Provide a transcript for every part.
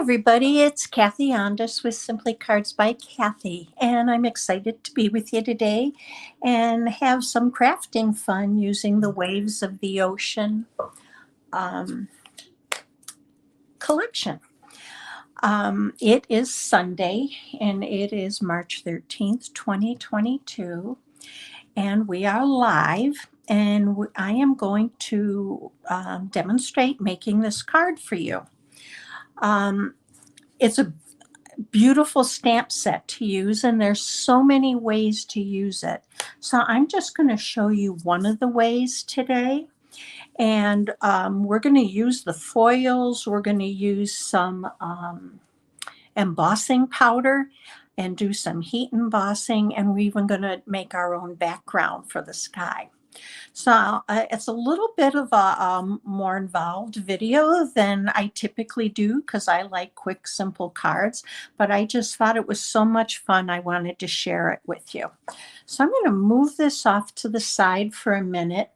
everybody, it's Kathy Ondas with Simply Cards by Kathy, and I'm excited to be with you today and have some crafting fun using the Waves of the Ocean um, collection. It is Sunday, and it is March 13th, 2022, and we are live, and I am going to demonstrate making this card for you. It's a beautiful stamp set to use, and there's so many ways to use it. So I'm just going to show you one of the ways today. And we're going to use the foils. We're going to use some embossing powder and do some heat embossing. And we're even going to make our own background for the sky. So it's a little bit of a more involved video than I typically do because I like quick, simple cards, but I just thought it was so much fun I wanted to share it with you. So I'm going to move this off to the side for a minute,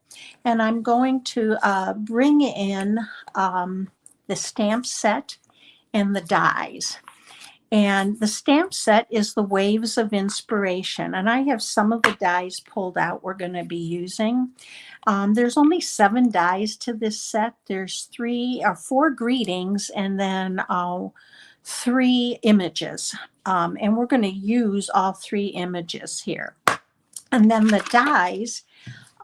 and I'm going to bring in the stamp set and the dies. And the stamp set is the Waves of Inspiration. And I have some of the dies pulled out we're going to be using. There's only 7 dies to this set. There's 3 or 4 greetings and then 3 images. And we're going to use all 3 images here. And then the dies,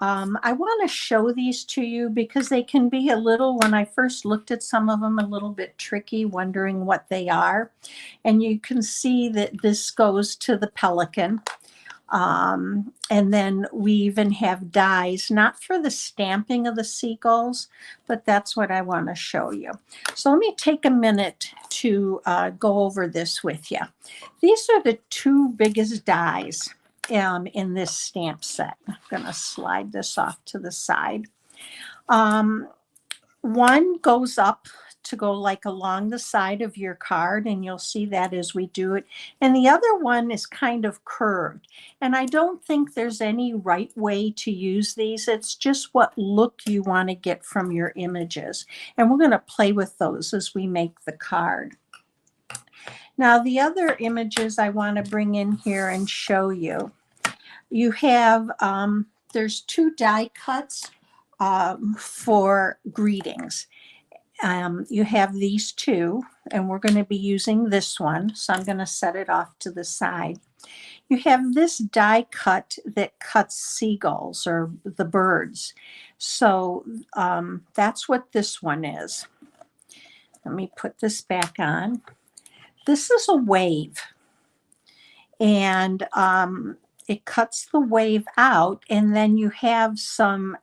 I want to show these to you because they can be a little, when I first looked at some of them, a little bit tricky, wondering what they are. And you can see that this goes to the pelican. And then we even have dies, not for the stamping of the seagulls, but that's what I want to show you. So let me take a minute to go over this with you. These are the 2 biggest dies in this stamp set. I'm going to slide this off to the side. One goes up to go like along the side of your card, and you'll see that as we do it. And the other one is kind of curved. And I don't think there's any right way to use these. It's just what look you want to get from your images. And we're going to play with those as we make the card. Now, the other images I want to bring in here and show you. You have, there's 2 die cuts for greetings. You have these 2, and we're going to be using this one. So I'm going to set it off to the side. You have this die cut that cuts seagulls or the birds. So that's what this one is. Let me put this back on. This is a wave. And it cuts the wave out, and then you have some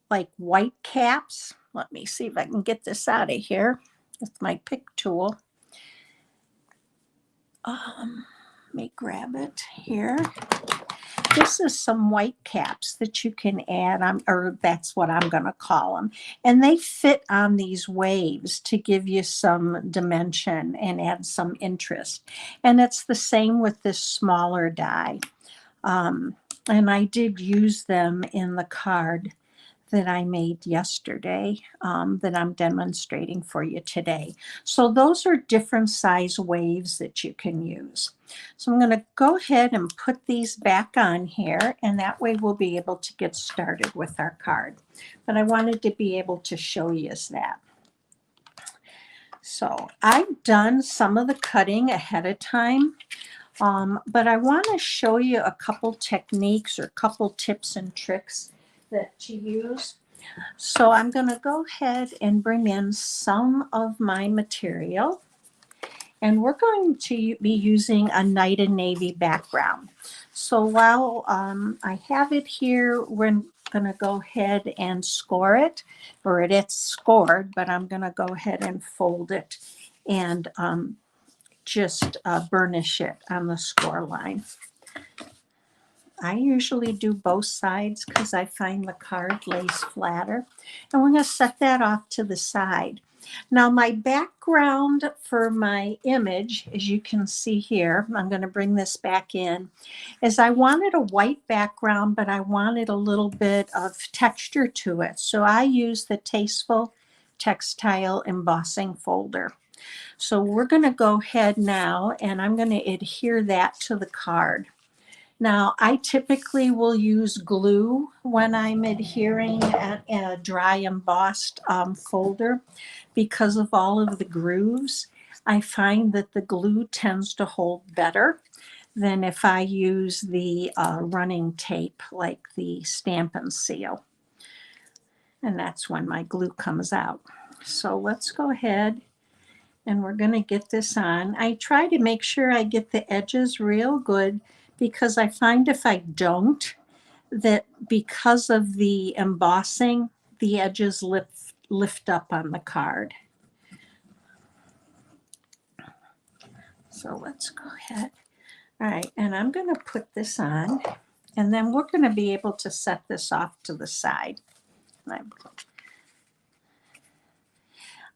like white caps. Let me see if I can get this out of here with my pick tool. Let me grab it here. This is some white caps that you can add on, or that's what I'm going to call them. And they fit on these waves to give you some dimension and add some interest. And it's the same with this smaller die. And I did use them in the card that I made yesterday that I'm demonstrating for you today. So those are different size waves that you can use. So I'm going to go ahead and put these back on here, and that way we'll be able to get started with our card. But I wanted to be able to show you that. So I've done some of the cutting ahead of time. But I want to show you a couple techniques or a couple tips and tricks that to use. So I'm going to go ahead and bring in some of my material, and we're going to be using a Night and Navy background. So while I have it here, we're going to go ahead and score it, or it's scored, but I'm going to go ahead and fold it and just burnish it on the score line. I usually do both sides because I find the card lays flatter. And we're going to set that off to the side. Now my background for my image, as you can see here, I'm going to bring this back in, is I wanted a white background, but I wanted a little bit of texture to it. So I used the Tasteful Textile Embossing Folder. So we're going to go ahead now and I'm going to adhere that to the card. Now, I typically will use glue when I'm adhering at a dry embossed folder because of all of the grooves. I find that the glue tends to hold better than if I use the running tape like the Stamp and Seal. And that's when my glue comes out. So let's go ahead and we're going to get this on. I try to make sure I get the edges real good because I find if I don't, that because of the embossing, the edges lift up on the card. So let's go ahead. All right, and I'm going to put this on, and then we're going to be able to set this off to the side.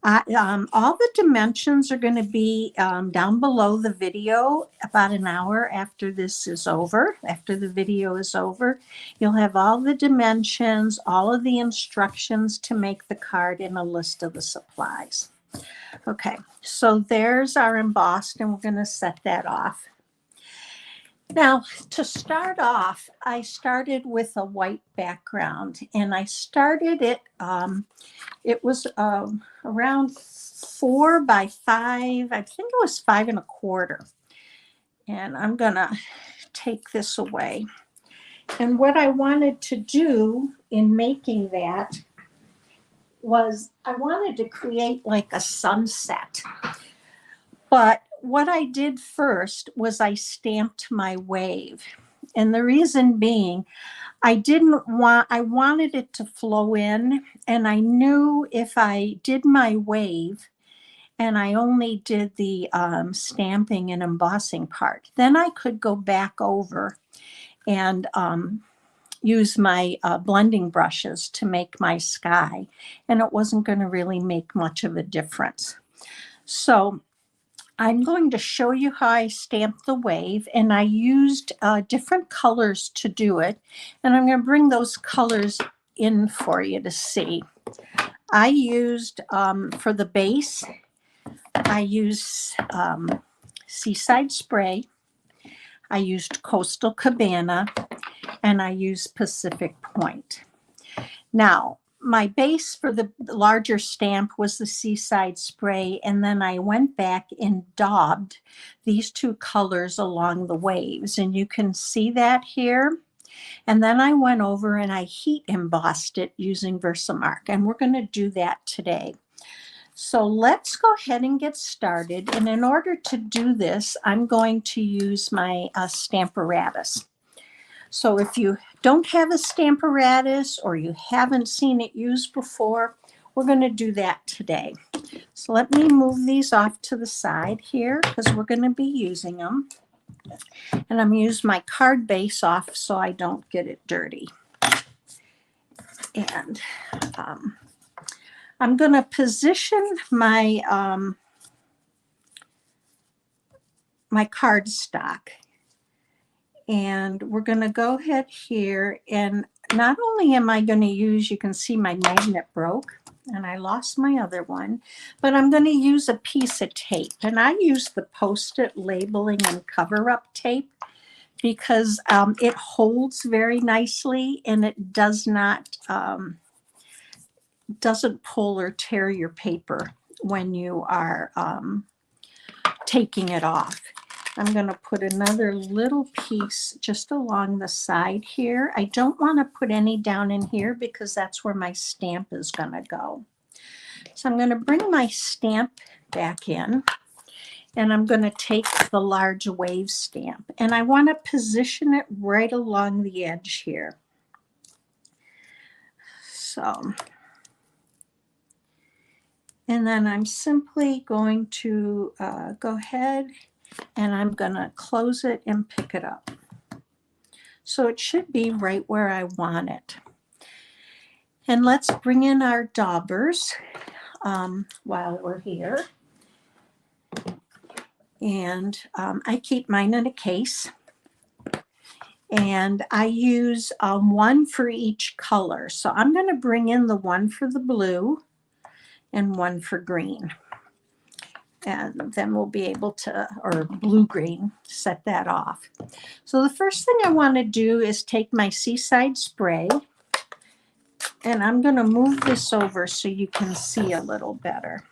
All the dimensions are going to be down below the video about an hour after this is over. After the video is over, you'll have all the dimensions, all of the instructions to make the card, and a list of the supplies. Okay, so there's our embossed, and we're going to set that off. Now, to start off, I started with a white background, and I started it, it was around 4 by 5, I think it was 5 1/4. And I'm gonna take this away. And what I wanted to do in making that was I wanted to create like a sunset. But what I did first was I stamped my wave. And the reason being, I wanted it to flow in, and I knew if I did my wave and I only did the stamping and embossing part, then I could go back over and use my blending brushes to make my sky, and it wasn't going to really make much of a difference. So I'm going to show you how I stamped the wave, and I used different colors to do it, and I'm going to bring those colors in for you to see. I used, for the base, I used Seaside Spray, I used Coastal Cabana, and I used Pacific Point. Now, my base for the larger stamp was the Seaside Spray, and then I went back and daubed these two colors along the waves, and you can see that here. And then I went over and I heat embossed it using Versamark, and we're going to do that today. So let's go ahead and get started. And in order to do this, I'm going to use my Stamparatus. So if you don't have a Stamparatus or you haven't seen it used before, we're going to do that today. So let me move these off to the side here because we're going to be using them. And I'm going to use my card base off so I don't get it dirty. And I'm going to position my my cardstock. And we're going to go ahead here, and not only am I going to use, you can see my magnet broke and I lost my other one, but I'm going to use a piece of tape, and I use the Post-it labeling and cover-up tape because it holds very nicely, and it does not doesn't pull or tear your paper when you are taking it off. I'm going to put another little piece just along the side here. I don't want to put any down in here because that's where my stamp is going to go. So I'm going to bring my stamp back in, and I'm going to take the large wave stamp, and I want to position it right along the edge here. So, and then I'm simply going to go ahead and I'm going to close it and pick it up. So it should be right where I want it. And let's bring in our daubers while we're here. And I keep mine in a case. And I use one for each color. So I'm going to bring in the one for the blue and one for green. and then we'll be able to, or blue-green, set that off. So the first thing I want to do is take my Seaside spray, and I'm going to move this over so you can see a little better.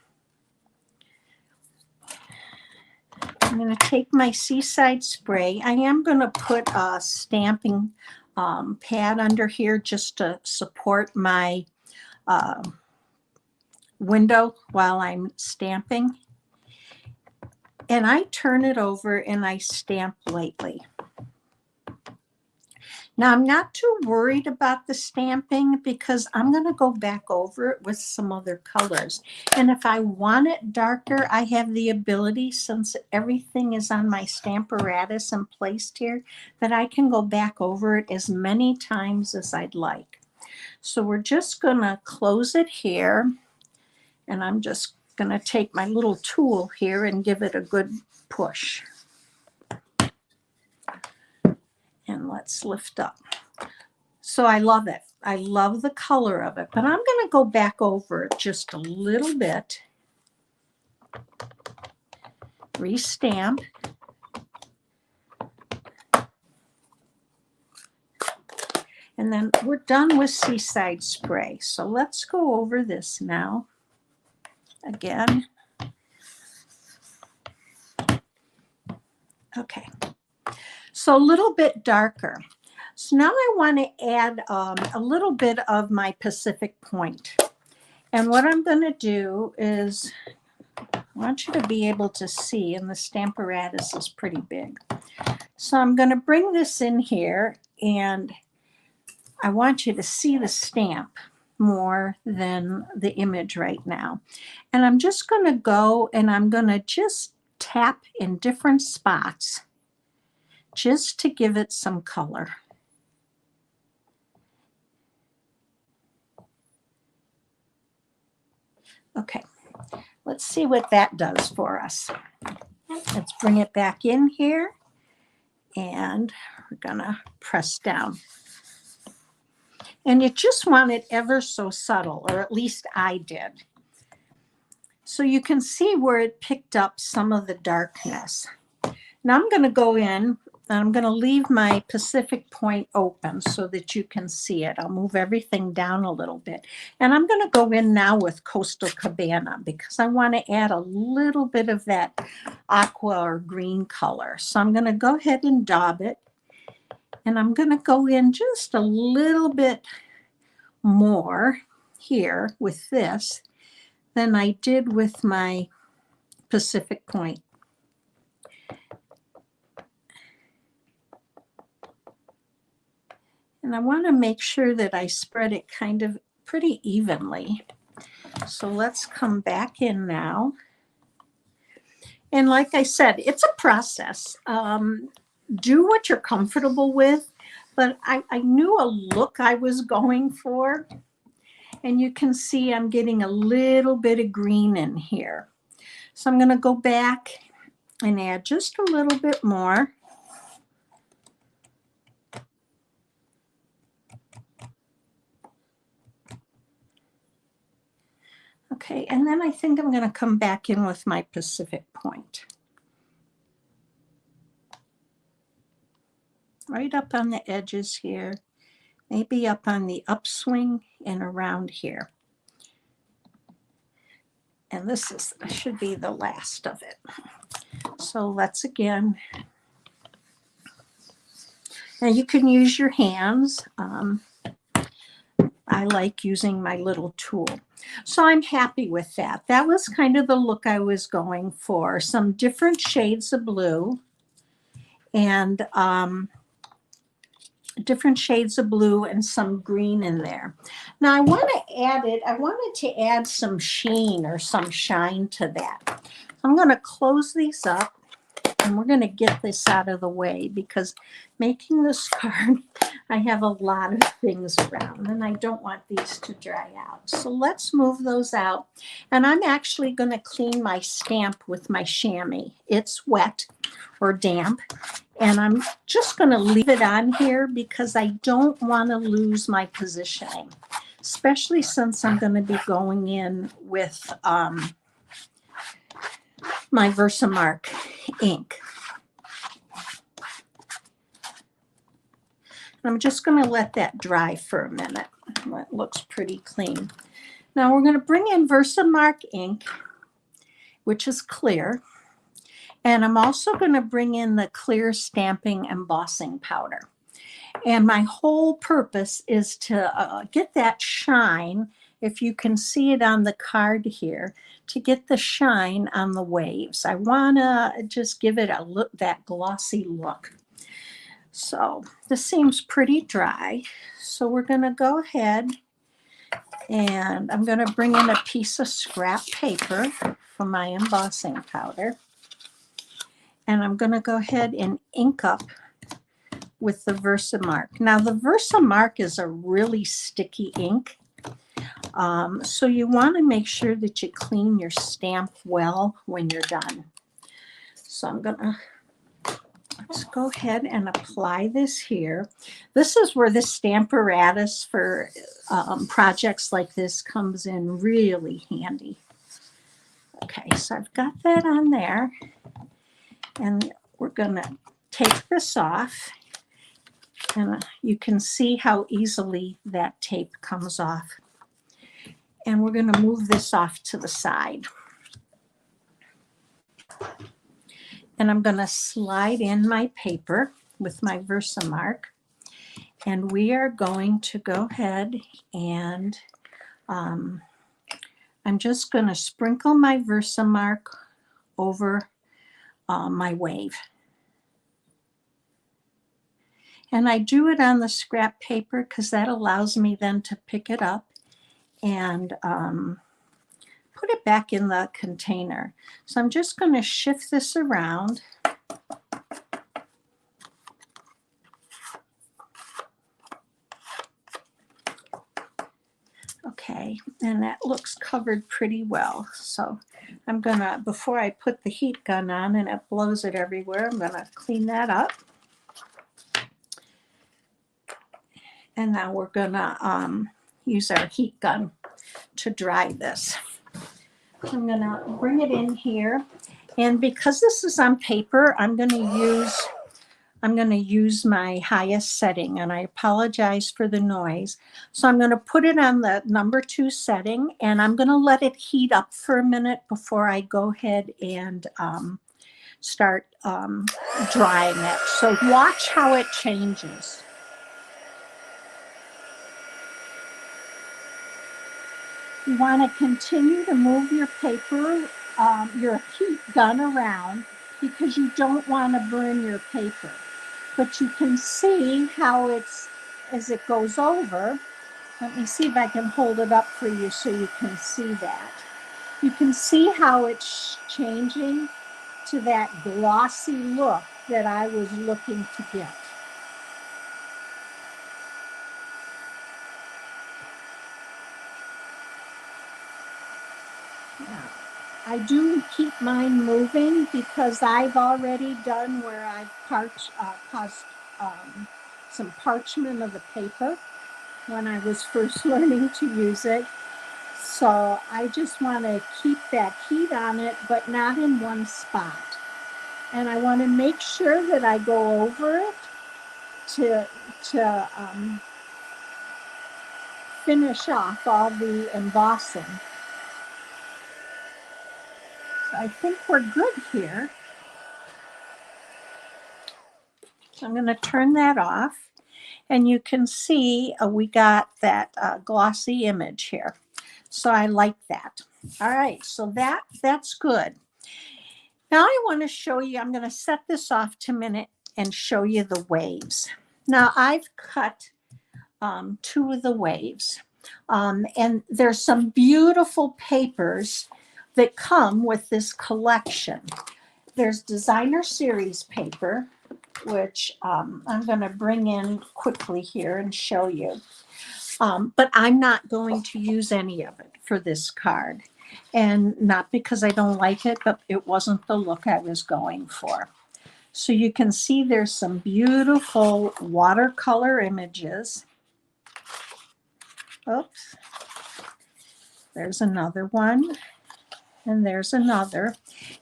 I'm going to take my Seaside spray. I am going to put a stamping pad under here just to support my window while I'm stamping. And I turn it over and I stamp lightly. Now, I'm not too worried about the stamping because I'm going to go back over it with some other colors. And if I want it darker, I have the ability, since everything is on my Stamparatus and placed here, that I can go back over it as many times as I'd like. So we're just going to close it here. And I'm just going to take my little tool here and give it a good push. And let's lift up. So I love it. I love the color of it, but I'm going to go back over it just a little bit. Restamp. And then we're done with Seaside spray. So let's go over this now. Again. Okay. So a little bit darker. So now I want to add a little bit of my Pacific Point. And what I'm going to do is, I want you to be able to see, and the Stamparatus is pretty big. So I'm going to bring this in here, and I want you to see the stamp more than the image right now. And I'm just going to go and I'm going to just tap in different spots just to give it some color. Okay, let's see what that does for us. Let's bring it back in here, and we're gonna press down. And you just want it ever so subtle, or at least I did. So you can see where it picked up some of the darkness. Now I'm gonna go in, and I'm going to leave my Pacific Point open so that you can see it. I'll move everything down a little bit. And I'm going to go in now with Coastal Cabana because I want to add a little bit of that aqua or green color. So I'm going to go ahead and daub it. And I'm going to go in just a little bit more here with this than I did with my Pacific Point. And I want to make sure that I spread it kind of pretty evenly. So let's come back in now. And like I said, it's a process. Do what you're comfortable with. But I knew a look I was going for. And you can see I'm getting a little bit of green in here. So I'm going to go back and add just a little bit more. Okay, and then I think I'm going to come back in with my Pacific Point. Right up on the edges here, maybe up on the upswing and around here. And this should be the last of it. So let's again, and you can use your hands. I like using my little tool. So I'm happy with that. That was kind of the look I was going for. Some different shades of blue and different shades of blue and some green in there. Now I want to add it. I wanted to add some sheen or some shine to that. I'm going to close these up. And we're going to get this out of the way because making this card, I have a lot of things around and I don't want these to dry out. So let's move those out. And I'm actually going to clean my stamp with my chamois. It's wet or damp. And I'm just going to leave it on here because I don't want to lose my positioning, especially since I'm going to be going in with my Versamark ink. I'm just going to let that dry for a minute. It looks pretty clean. Now we're going to bring in Versamark ink, which is clear. And I'm also going to bring in the clear stamping embossing powder. And my whole purpose is to get that shine, if you can see it on the card here, to get the shine on the waves. I want to just give it a look, that glossy look. So this seems pretty dry. So we're going to go ahead and I'm going to bring in a piece of scrap paper for my embossing powder. And I'm going to go ahead and ink up with the Versamark. Now the Versamark is a really sticky ink. So you want to make sure that you clean your stamp well when you're done. So I'm going to let's go ahead and apply this here. This is where the Stamparatus for projects like this comes in really handy. Okay, so I've got that on there. And we're going to take this off. And you can see how easily that tape comes off. And we're going to move this off to the side. And I'm going to slide in my paper with my Versamark. And we are going to go ahead and I'm just going to sprinkle my Versamark over my wave. And I do it on the scrap paper because that allows me then to pick it up and put it back in the container. So I'm just going to shift this around. Okay, and that looks covered pretty well. So I'm going to, before I put the heat gun on and it blows it everywhere, I'm going to clean that up. And now we're going to use our heat gun to dry this. I'm going to bring it in here. And because this is on paper, I'm going to use my highest setting, and I apologize for the noise. So I'm going to put it on the number 2 setting, and I'm going to let it heat up for a minute before I go ahead and start drying it. So watch how it changes. You want to continue to move your paper, your heat gun around, because you don't want to burn your paper. But you can see how it's, as it goes over, let me see if I can hold it up for you so you can see that. You can see how it's changing to that glossy look that I was looking to get. I do keep mine moving because I've already done where I've caused some parchment of the paper when I was first learning to use it. So I just want to keep that heat on it, but not in one spot. And I want to make sure that I go over it to finish off all the embossing. I think we're good here. So I'm going to turn that off. And you can see we got that glossy image here. So I like that. All right, so that's good. Now I want to show you, I'm going to set this off to a minute and show you the waves. Now I've cut 2 of the waves. And there's some beautiful papers that come with this collection. There's designer series paper, which I'm going to bring in quickly here and show you. But I'm not going to use any of it for this card. And not because I don't like it, but it wasn't the look I was going for. So you can see there's some beautiful watercolor images. Oops. There's another one. And there's another.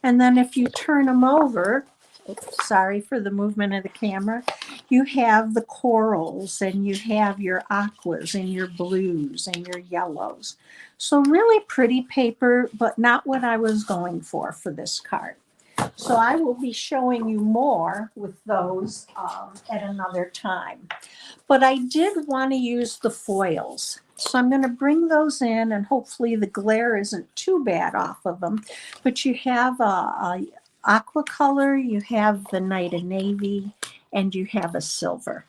And then if you turn them over, oops, sorry for the movement of the camera, you have the corals and you have your aquas and your blues and your yellows. So really pretty paper, but not what I was going for this card. So I will be showing you more with those at another time. But I did want to use the foils. So I'm going to bring those in, and hopefully the glare isn't too bad off of them. But you have a aqua color, you have the Night of Navy, and you have a silver.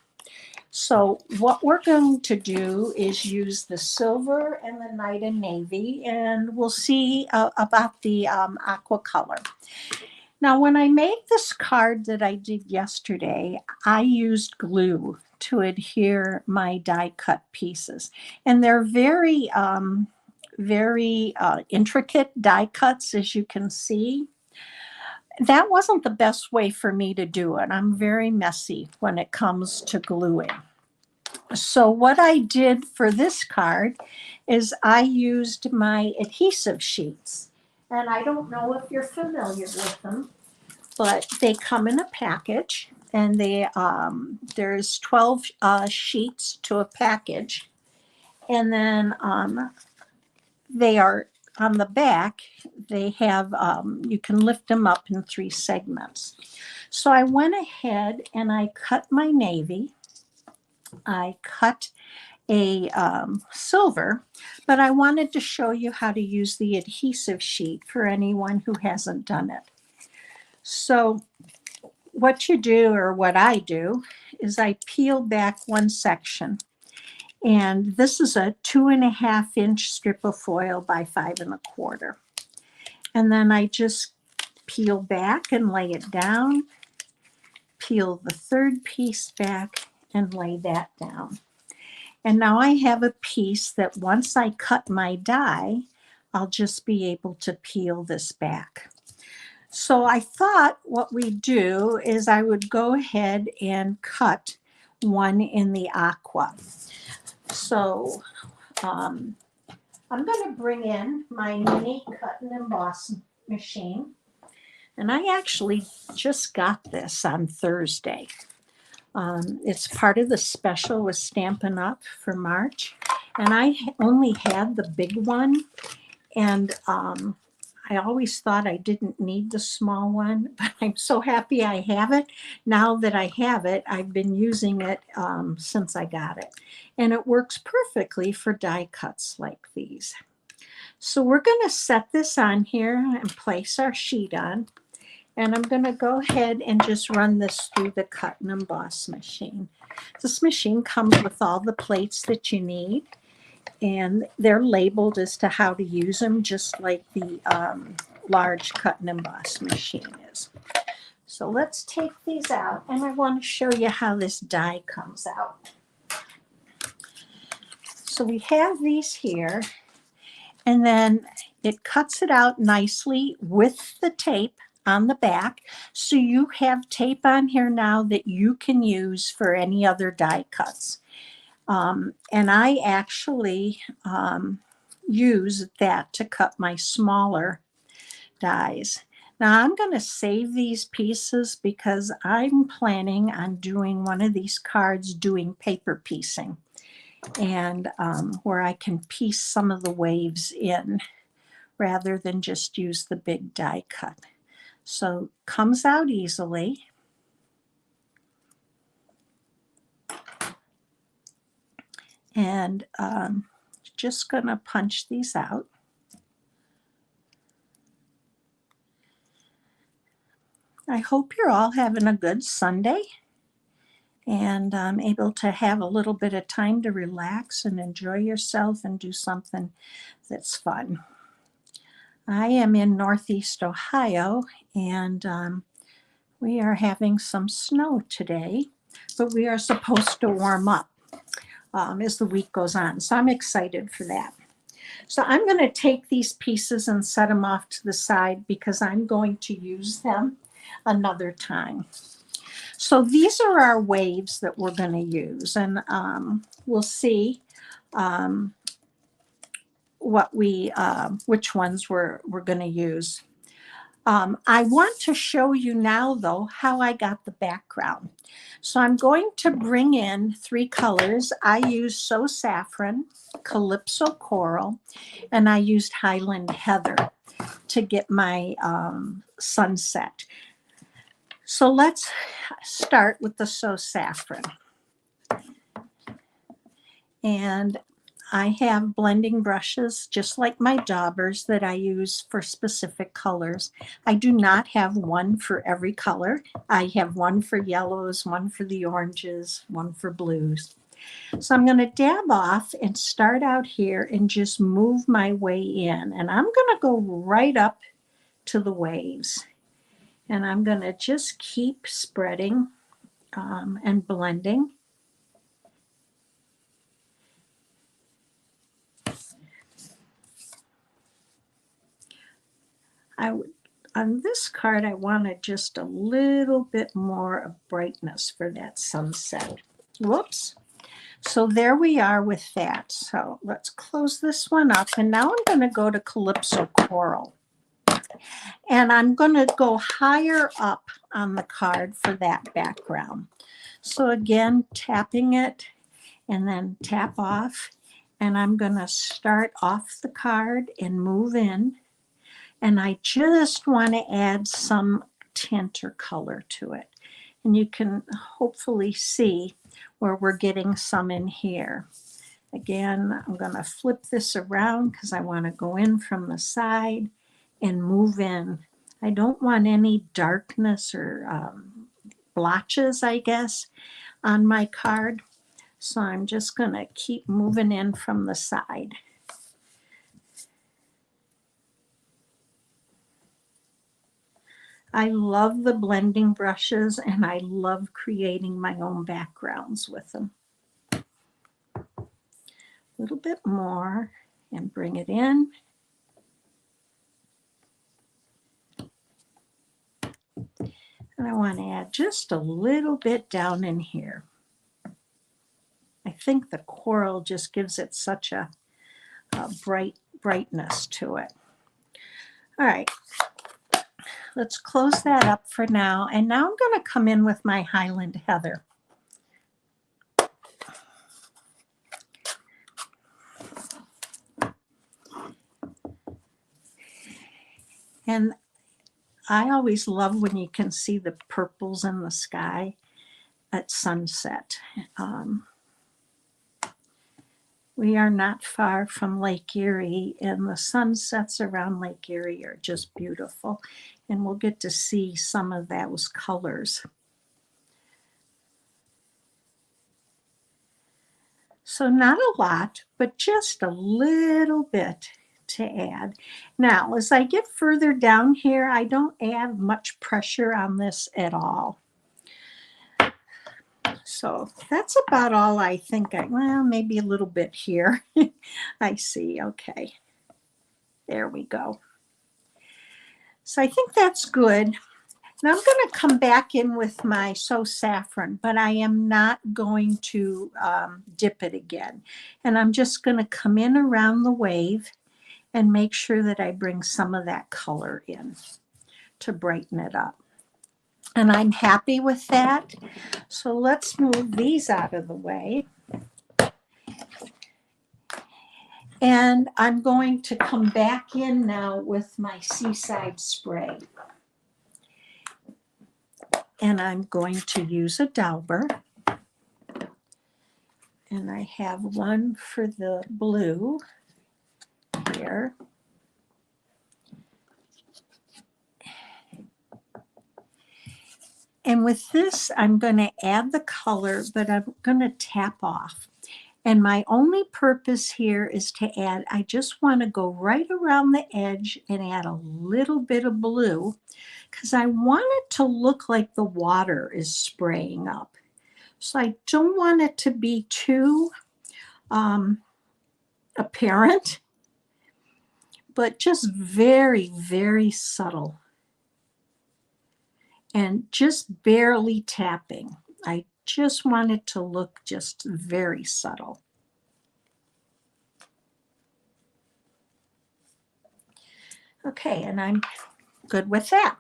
So what we're going to do is use the silver and the Night of Navy, and we'll see about the aqua color. Now, when I made this card that I did yesterday, I used glue to adhere my die cut pieces. And they're very, very intricate die cuts, as you can see. That wasn't the best way for me to do it. I'm very messy when it comes to gluing. So what I did for this card is I used my adhesive sheets. And I don't know if you're familiar with them, but they come in a package, and they there's 12 sheets to a package. And then they are on the back, they have, you can lift them up in 3 segments. So I went ahead and I cut my navy. I cut a silver, but I wanted to show you how to use the adhesive sheet for anyone who hasn't done it. So what you do, or what I do, is I peel back one section. And this is a 2.5-inch strip of foil by 5 1/4. And then I just peel back and lay it down, peel the third piece back and lay that down. And now I have a piece that once I cut my die, I'll just be able to peel this back. So I thought what we do is I would go ahead and cut one in the aqua. So I'm going to bring in my mini cut and emboss machine. And I actually just got this on Thursday. It's part of the special with Stampin' Up! For March. And I only had the big one. And I always thought I didn't need the small one, but I'm so happy I have it. Now that I have it, I've been using it since I got it. And it works perfectly for die cuts like these. So we're going to set this on here and place our sheet on. And I'm going to go ahead and just run this through the cut and emboss machine. This machine comes with all the plates that you need. And they're labeled as to how to use them, just like the large cut and emboss machine is. So let's take these out, and I want to show you how this die comes out. So we have these here, and then it cuts it out nicely with the tape on the back. So you have tape on here now that you can use for any other die cuts. And I actually use that to cut my smaller dies. Now I'm going to save these pieces because I'm planning on doing one of these cards doing paper piecing, and where I can piece some of the waves in rather than just use the big die cut. So comes out easily. And just going to punch these out. I hope you're all having a good Sunday and able to have a little bit of time to relax and enjoy yourself and do something that's fun. I am in Northeast Ohio, and we are having some snow today, but we are supposed to warm up as the week goes on. So I'm excited for that. So I'm going to take these pieces and set them off to the side because I'm going to use them another time. So these are our waves that we're going to use, and we'll see which ones we're going to use. I want to show you now, though, how I got the background. So I'm going to bring in 3 colors. I used So Saffron, Calypso Coral, and I used Highland Heather to get my sunset. So let's start with the So Saffron. And I have blending brushes, just like my daubers, that I use for specific colors. I do not have one for every color. I have one for yellows, one for the oranges, one for blues. So I'm going to dab off and start out here and just move my way in. And I'm going to go right up to the waves. And I'm going to just keep spreading and blending. On this card, I wanted just a little bit more of brightness for that sunset. Whoops. So there we are with that. So let's close this one up. And now I'm going to go to Calypso Coral. And I'm going to go higher up on the card for that background. So again, tapping it and then tap off. And I'm going to start off the card and move in. And I just want to add some tint or color to it. And you can hopefully see where we're getting some in here. Again, I'm going to flip this around because I want to go in from the side and move in. I don't want any darkness or blotches, I guess, on my card. So I'm just going to keep moving in from the side. I love the blending brushes and I love creating my own backgrounds with them. A little bit more and bring it in. And I want to add just a little bit down in here. I think the coral just gives it such a brightness to it. All right. Let's close that up for now. And now I'm going to come in with my Highland Heather. And I always love when you can see the purples in the sky at sunset. We are not far from Lake Erie, and the sunsets around Lake Erie are just beautiful. And we'll get to see some of those colors. So not a lot, but just a little bit to add. Now, as I get further down here, I don't add much pressure on this at all. So that's about all I think. Well, maybe a little bit here. I see. Okay. There we go. So I think that's good. Now I'm going to come back in with my So Saffron, but I am not going to dip it again. And I'm just going to come in around the wave and make sure that I bring some of that color in to brighten it up. And I'm happy with that. So let's move these out of the way. And I'm going to come back in now with my Seaside Spray. And I'm going to use a dauber. And I have one for the blue here. And with this, I'm going to add the color, but I'm going to tap off. And my only purpose here is to add, I just want to go right around the edge and add a little bit of blue because I want it to look like the water is spraying up. So I don't want it to be too apparent, but just very, very subtle. And just barely tapping. I just want it to look just very subtle. Okay, and I'm good with that.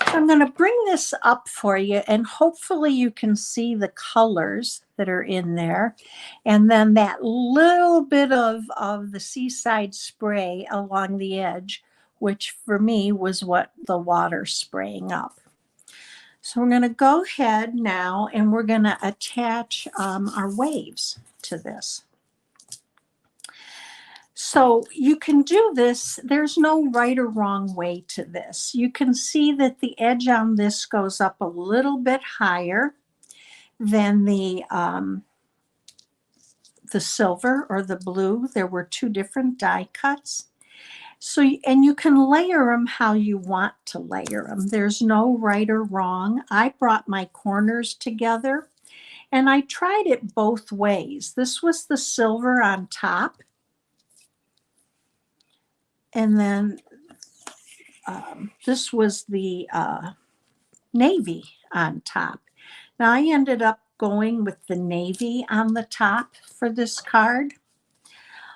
I'm going to bring this up for you, and hopefully you can see the colors that are in there. And then that little bit of the Seaside spray along the edge, which for me was what the water spraying up. So we're going to go ahead now and we're going to attach our waves to this. So you can do this. There's no right or wrong way to this. You can see that the edge on this goes up a little bit higher than the silver or the blue. There were two different die cuts. So, and you can layer them how you want to layer them. There's no right or wrong. I brought my corners together and I tried it both ways. This was the silver on top. And then this was the navy on top. Now I ended up going with the navy on the top for this card.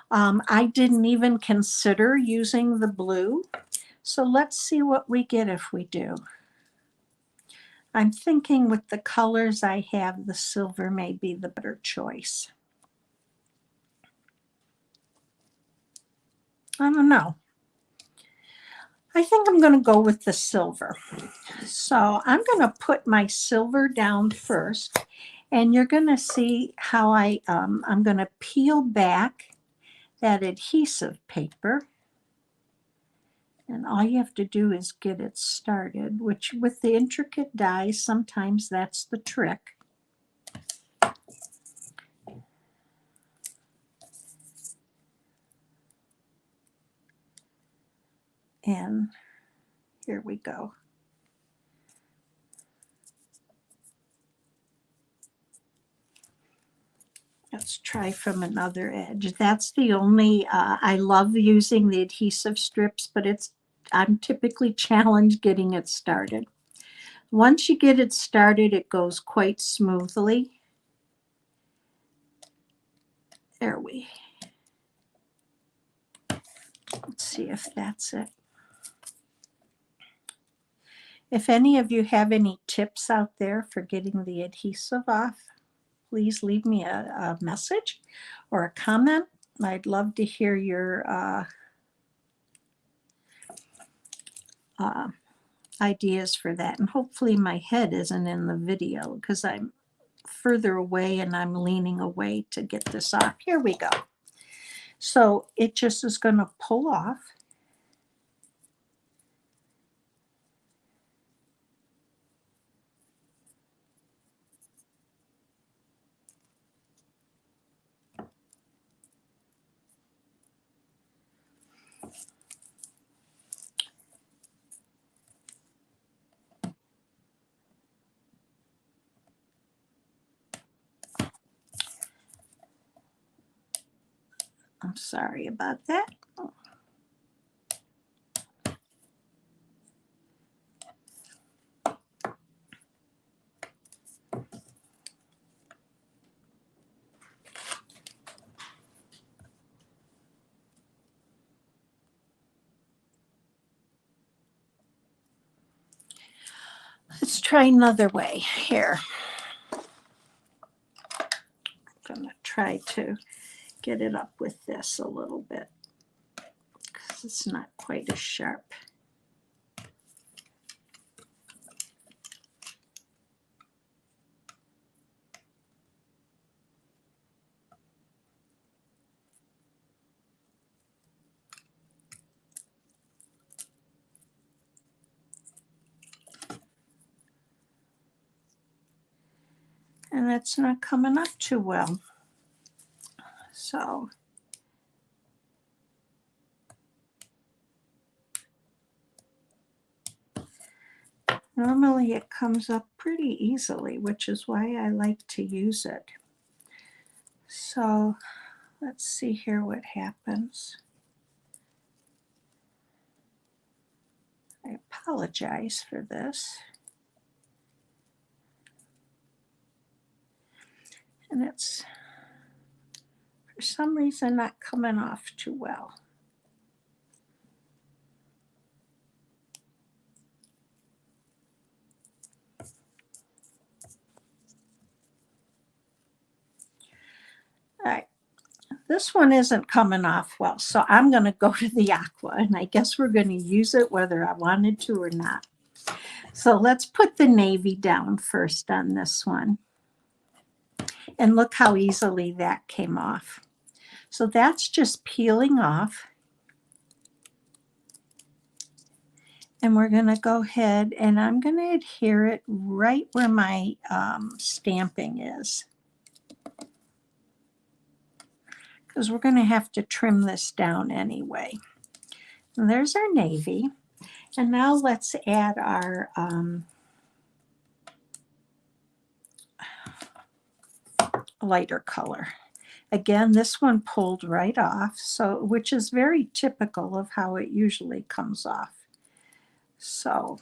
I didn't even consider using the blue. So let's see what we get if we do. I'm thinking with the colors I have, the silver may be the better choice. I don't know. I think I'm going to go with the silver. So I'm going to put my silver down first, and you're going to see how I'm going to peel back that adhesive paper. And all you have to do is get it started, which with the intricate dies, sometimes that's the trick. And here we go. Let's try from another edge. That's the only, I love using the adhesive strips, but I'm typically challenged getting it started. Once you get it started, it goes quite smoothly. There let's see if that's it. If any of you have any tips out there for getting the adhesive off, please leave me a message or a comment. I'd love to hear your ideas for that. And hopefully my head isn't in the video because I'm further away and I'm leaning away to get this off. Here we go. So it just is going to pull off. I'm sorry about that. Let's try another way here. I'm going to try to get it up with this a little bit because it's not quite as sharp. And that's not coming up too well. So normally it comes up pretty easily, which is why I like to use it. So let's see here what happens. I apologize for this. And it's for some reason not coming off too well. This one isn't coming off well, so I'm going to go to the aqua, and I guess we're going to use it whether I wanted to or not. So let's put the navy down first on this one. And look how easily that came off. So that's just peeling off. And we're going to go ahead and I'm going to adhere it right where my stamping is. Because we're going to have to trim this down anyway. And there's our navy. And now let's add our lighter color. Again, this one pulled right off, so which is very typical of how it usually comes off. So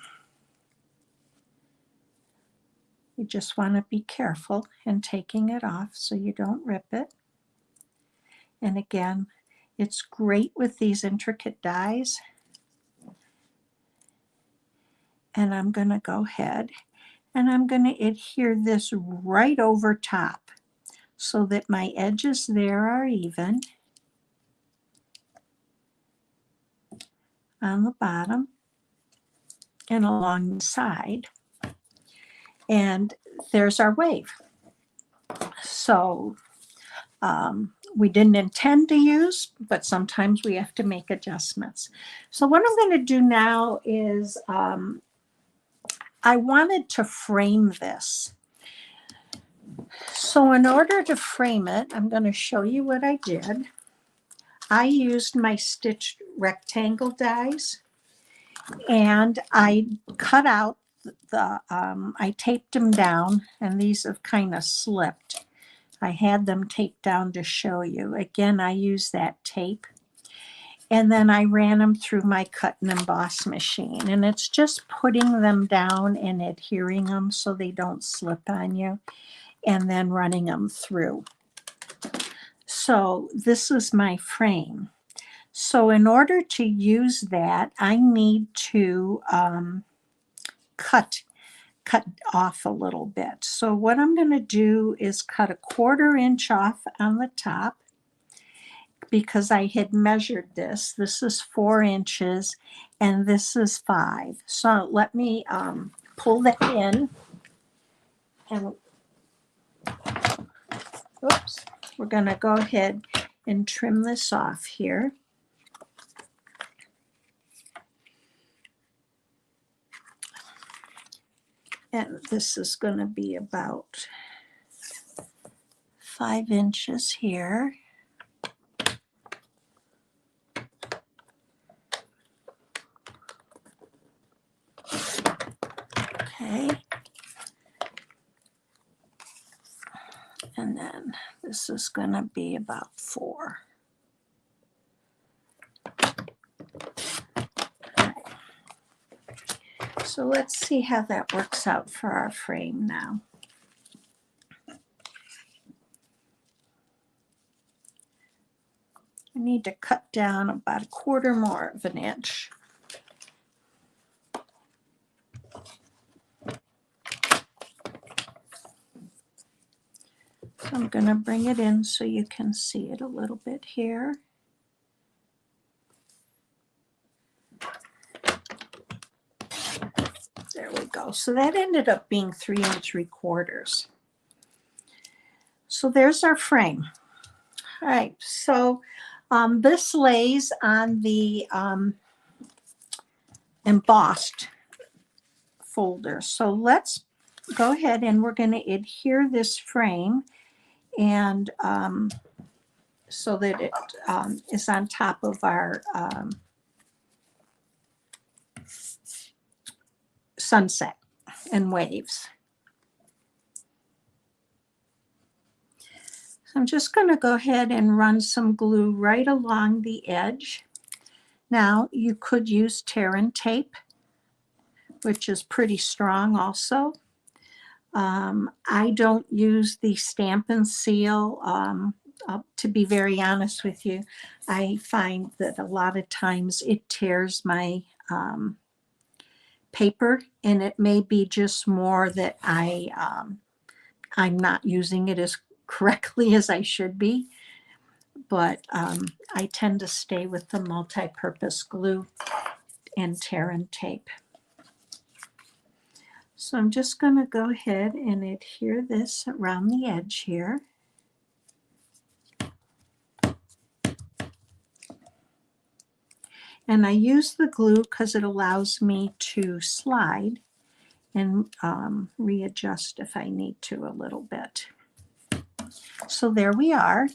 you just want to be careful in taking it off so you don't rip it. And again, it's great with these intricate dies. And I'm going to go ahead and I'm going to adhere this right over top so that my edges there are even on the bottom and along the side. And there's our wave. So we didn't intend to use, but sometimes we have to make adjustments. So what I'm going to do now is I wanted to frame this. So in order to frame it, I'm going to show you what I did. I used my stitched rectangle dies and I cut out the, I taped them down, and these have kind of slipped. I had them taped down to show you. Again, I used that tape. And then I ran them through my cut and emboss machine. And it's just putting them down and adhering them so they don't slip on you. And then running them through. So this is my frame. So in order to use that, I need to cut off a little bit. So what I'm going to do is cut 1/4 inch off on the top because I had measured this. This is 4 inches and this is 5. So let me pull that in and oops, we're going to go ahead and trim this off here. And this is going to be about 5 inches here. Okay. And then this is going to be about 4. So let's see how that works out for our frame now. I need to cut down about 1/4 more of an inch. So I'm going to bring it in so you can see it a little bit here. There we go. So that ended up being 3 3/4. So there's our frame. All right. So this lays on the embossed folder. So let's go ahead and we're going to adhere this frame and so that it is on top of our sunset and waves. So I'm just going to go ahead and run some glue right along the edge. Now you could use Terran tape, which is pretty strong also. I don't use the Stampin' Seal. To be very honest with you, I find that a lot of times it tears my paper, and it may be just more that I'm not using it as correctly as I should be. but I tend to stay with the multi-purpose glue and tear and tape. So I'm just going to go ahead and adhere this around the edge here. And I use the glue because it allows me to slide and readjust if I need to a little bit. So there we are.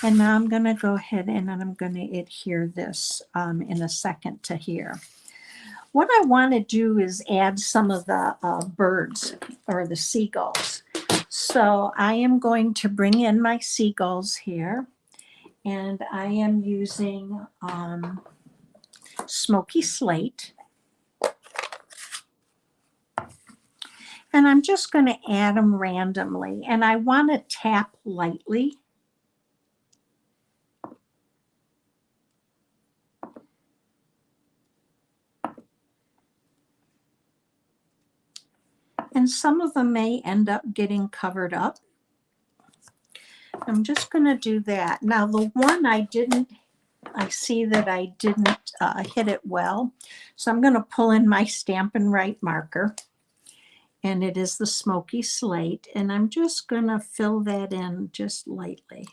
And now I'm going to go ahead and I'm going to adhere this in a second to here. What I want to do is add some of the birds or the seagulls. So I am going to bring in my seagulls here, and I am using Smoky Slate. And I'm just going to add them randomly, and I want to tap lightly. And some of them may end up getting covered up. I'm just going to do that. Now the one I see that I didn't hit it well. So I'm going to pull in my Stampin' Write marker. And it is the Smoky Slate. And I'm just going to fill that in just lightly.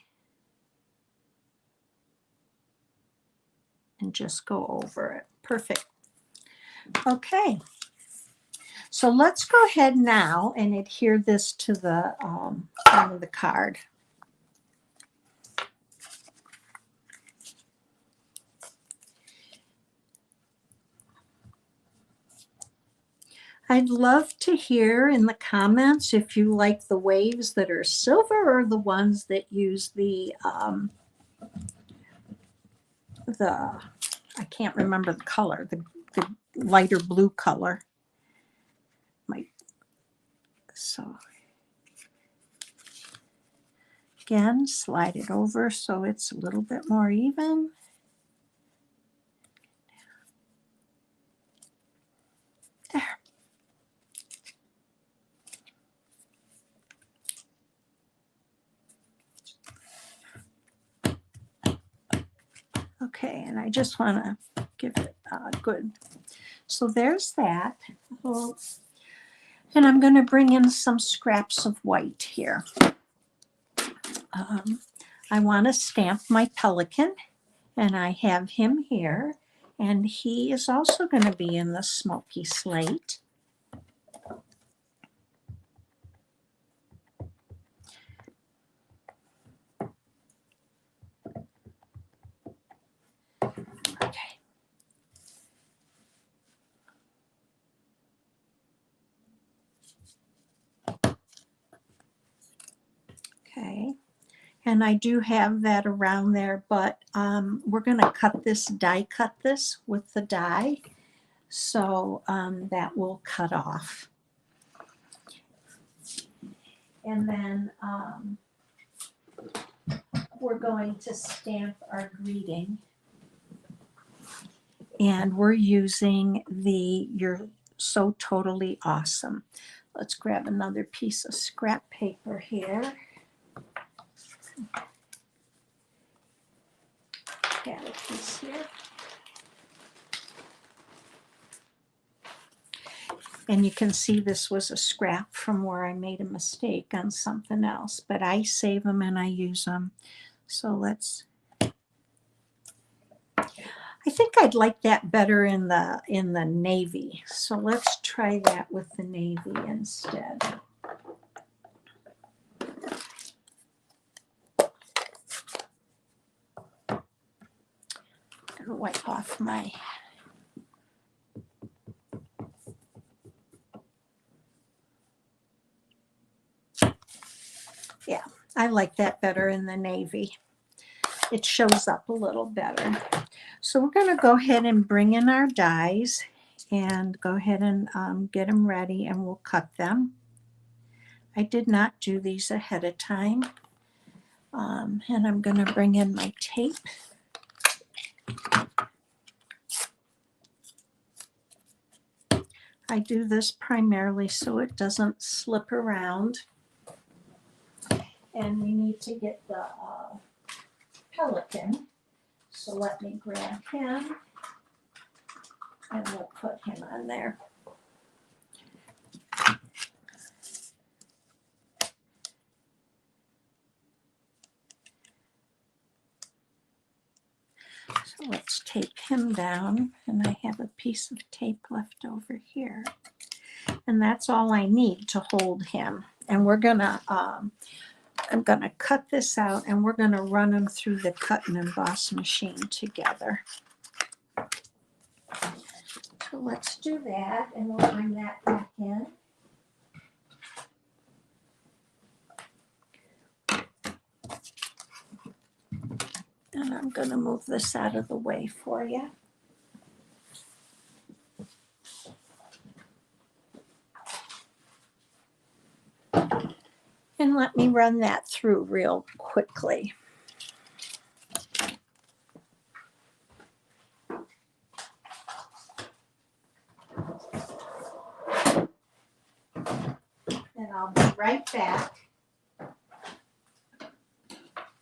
And just go over it. Perfect. Okay. So let's go ahead now and adhere this to the front of the card. I'd love to hear in the comments if you like the waves that are silver or the ones that use the I can't remember the color, the lighter blue color. So again, slide it over so it's a little bit more even. There. Okay, and I just want to give it good. So there's that. Well, and I'm going to bring in some scraps of white here. I want to stamp my pelican, and I have him here, and he is also going to be in the Smoky Slate. Okay. Okay. And I do have that around there, but we're going to die cut this with the die. So that will cut off. And then we're going to stamp our greeting. And we're using the You're So Totally Awesome. Let's grab another piece of scrap paper here. Got a piece here. And you can see this was a scrap from where I made a mistake on something else, but I save them and I use them. So let's, I think I'd like that better in the navy. So let's try that with the navy instead. I'm gonna wipe off my I like that better in the navy. It shows up a little better. So we're going to go ahead and bring in our dies and go ahead and get them ready, and we'll cut them. I did not do these ahead of time. And I'm going to bring in my tape. I do this primarily so it doesn't slip around. And we need to get the pelican. So let me grab him and we'll put him on there. So let's tape him down, and I have a piece of tape left over here. And that's all I need to hold him. And we're gonna, I'm gonna cut this out and we're gonna run them through the cut and emboss machine together. So let's do that, and we'll bring that back in. And I'm gonna move this out of the way for you. And let me run that through real quickly. And I'll be right back.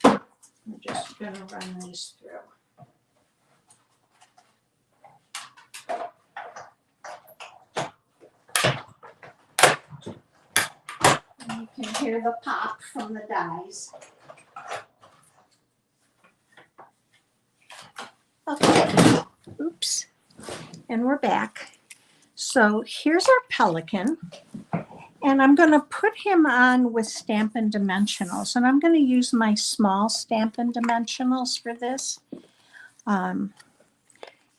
I'm just going to run these through. And you can hear the pop from the dies. Okay, oops, and we're back. So here's our pelican, and I'm going to put him on with Stampin' Dimensionals, and I'm going to use my small Stampin' Dimensionals for this. And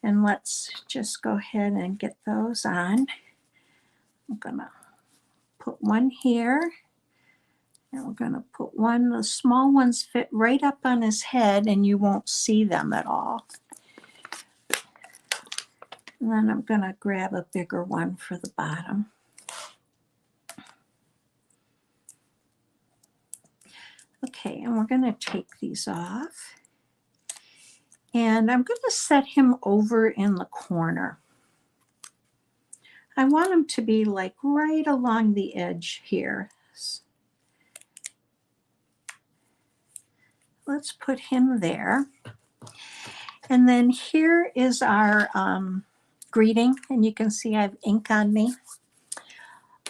let's just go ahead and get those on. I'm going to put one here, and we're going to put one. The small ones fit right up on his head, and you won't see them at all. And then I'm going to grab a bigger one for the bottom. Okay, and we're going to take these off. And I'm going to set him over in the corner. I want him to be like right along the edge here. Let's put him there. And then here is our greeting, and you can see I have ink on me.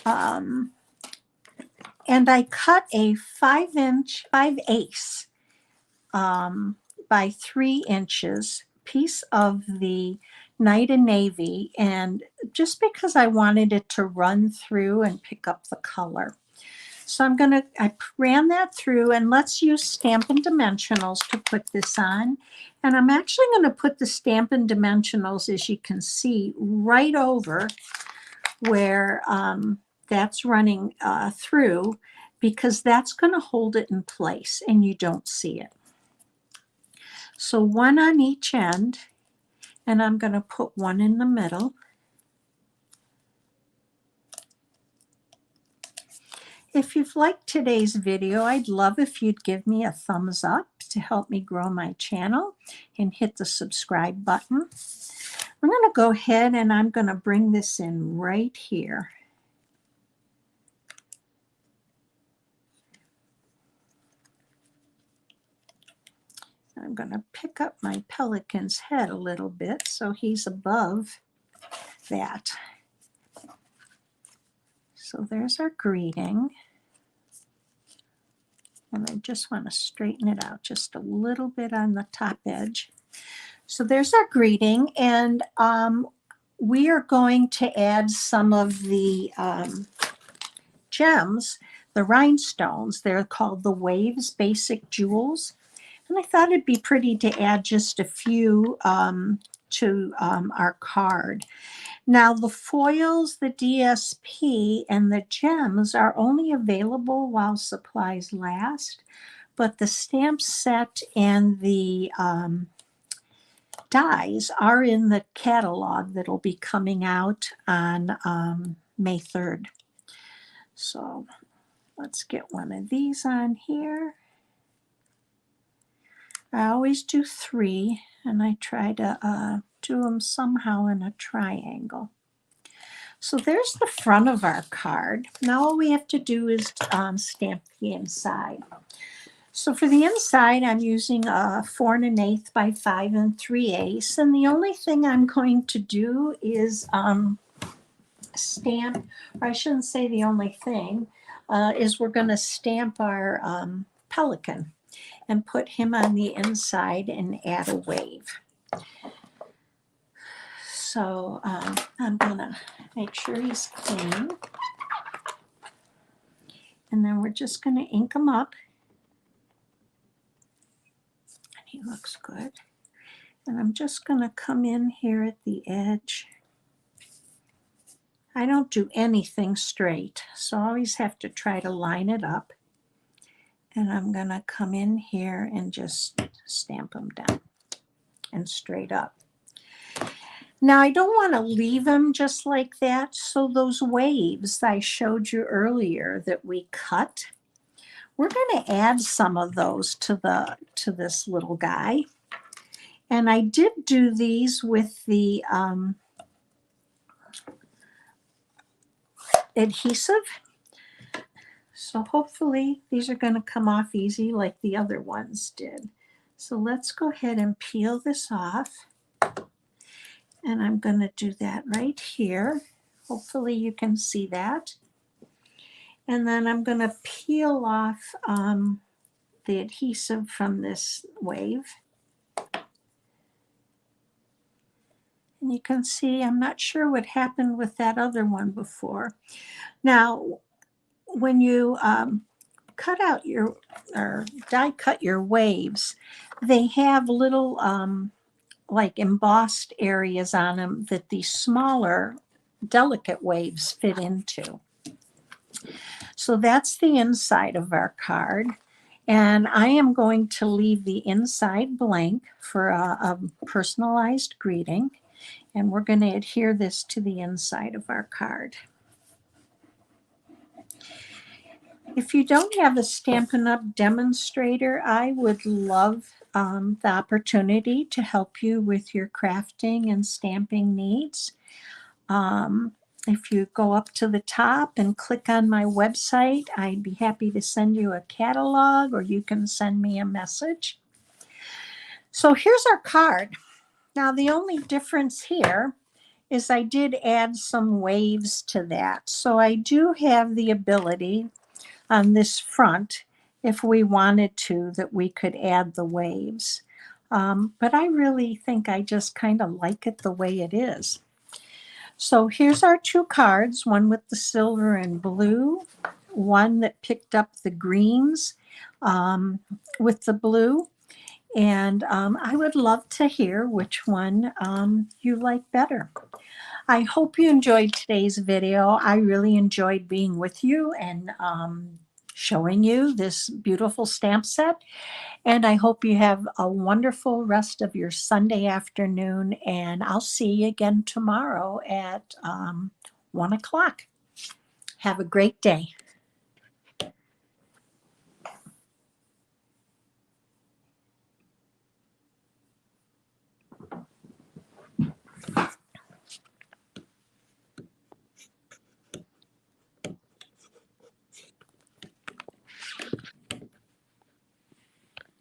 And I cut a 5/8 by 3 inches piece of the Night and Navy, and just because I wanted it to run through and pick up the color. So I ran that through, and let's use Stampin' Dimensionals to put this on. And I'm actually going to put the Stampin' Dimensionals, as you can see, right over where that's running through, because that's going to hold it in place and you don't see it. So one on each end, and I'm going to put one in the middle. If you've liked today's video, I'd love if you'd give me a thumbs up to help me grow my channel, and hit the subscribe button. I'm going to go ahead and I'm going to bring this in right here. I'm going to pick up my pelican's head a little bit so he's above that. So there's our greeting. And I just want to straighten it out just a little bit on the top edge. So there's our greeting, and we are going to add some of the gems, the rhinestones. They're called the Waves Basic Jewels. And I thought it'd be pretty to add just a few to our card. Now the foils, the DSP, and the gems are only available while supplies last, but the stamp set and the dies are in the catalog that'll be coming out on May 3rd. So let's get one of these on here. I always do 3, and I try to do them somehow in a triangle. So there's the front of our card. Now all we have to do is stamp the inside. So for the inside, I'm using a 4 1/8 by 5 3/8. And the only thing I'm going to do is stamp, or I shouldn't say the only thing, is we're going to stamp our pelican and put him on the inside and add a wave. So I'm going to make sure he's clean. And then we're just going to ink him up. And he looks good. And I'm just going to come in here at the edge. I don't do anything straight, so I always have to try to line it up. And I'm going to come in here and just stamp them down and straight up. Now, I don't want to leave them just like that, so those waves I showed you earlier that we cut, we're going to add some of those to this little guy. And I did do these with the adhesive. So hopefully these are going to come off easy like the other ones did. So let's go ahead and peel this off. And I'm going to do that right here. Hopefully you can see that. And then I'm going to peel off the adhesive from this wave. And you can see, I'm not sure what happened with that other one before. Now, when you cut out your, or die cut your waves, they have little like embossed areas on them that the smaller delicate waves fit into. So that's the inside of our card. And I am going to leave the inside blank for a personalized greeting. And we're going to adhere this to the inside of our card. If you don't have a Stampin' Up! Demonstrator, I would love the opportunity to help you with your crafting and stamping needs. If you go up to the top and click on my website, I'd be happy to send you a catalog, or you can send me a message. So here's our card. Now, the only difference here is I did add some waves to that. So I do have the ability on this front, if we wanted to, that we could add the waves. But I really think I just kind of like it the way it is. So here's our two cards, one with the silver and blue, one that picked up the greens with the blue. And I would love to hear which one you like better. I hope you enjoyed today's video. I really enjoyed being with you and showing you this beautiful stamp set. And I hope you have a wonderful rest of your Sunday afternoon. And I'll see you again tomorrow at 1 o'clock. Have a great day.